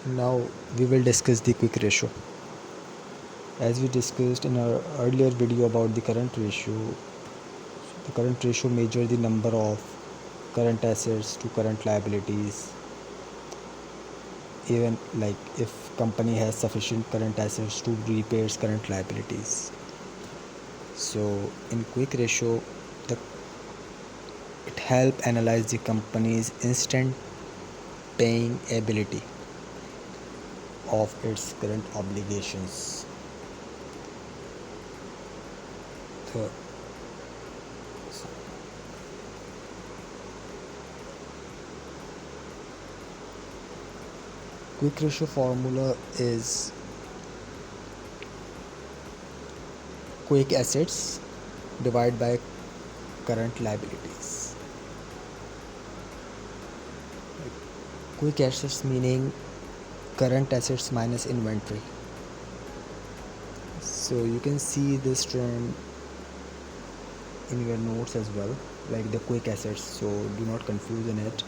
Now we will discuss the quick ratio. As we discussed in our earlier video about the current ratio measures the number of current assets to current liabilities. Even like if company has sufficient current assets to repay its current liabilities. So in quick ratio, it help analyze the company's instant paying ability of its current obligations. The quick ratio formula is quick assets divided by current liabilities. Quick assets meaning current assets minus inventory. So you can see this term in your notes as well, like the quick assets, so do not confuse in it.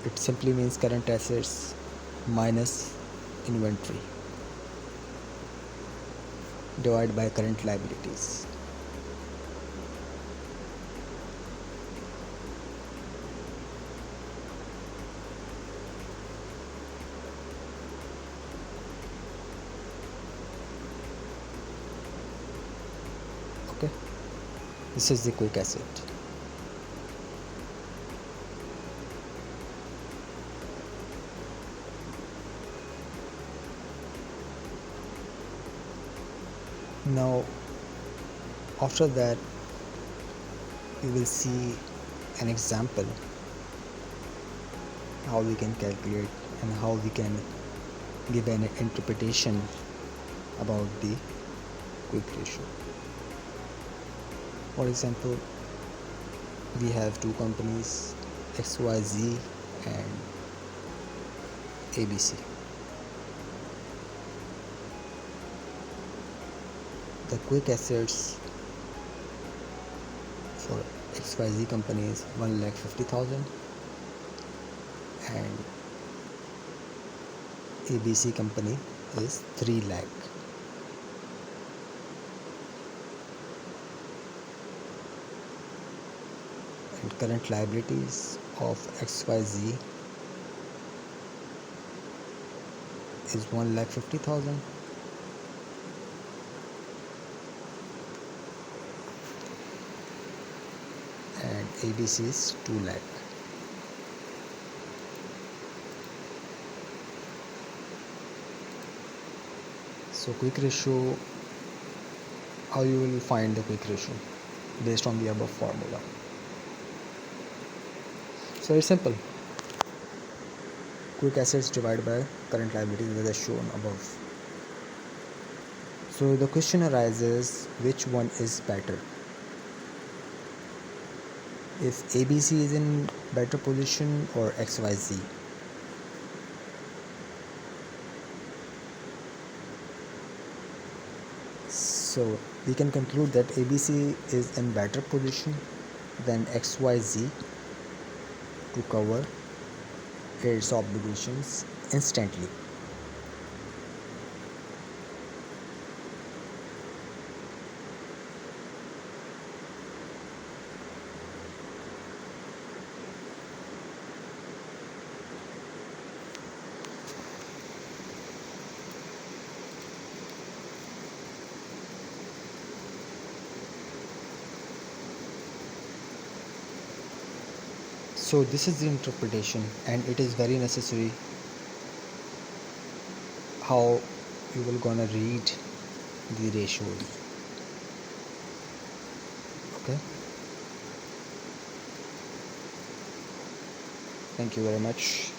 It simply means current assets minus inventory divided by current liabilities. Okay, this is the quick asset. Now after that we will see an example how we can calculate and how we can give an interpretation about the quick ratio. For example, we have two companies, XYZ and ABC. The quick assets for XYZ company is 1,50,000 and ABC company is 3 lakh. And current liabilities of XYZ is 1,50,000 and ABC is 2 lakh. So quick ratio, how you will find the quick ratio based on the above formula. So it's simple. Quick assets divided by current liabilities as shown above. So the question arises, which one is better? If ABC is in better position or XYZ? So we can conclude that ABC is in better position than XYZ to cover its obligations instantly. So this is the interpretation, and it is very necessary how you will gonna read the ratios. Okay, thank you very much.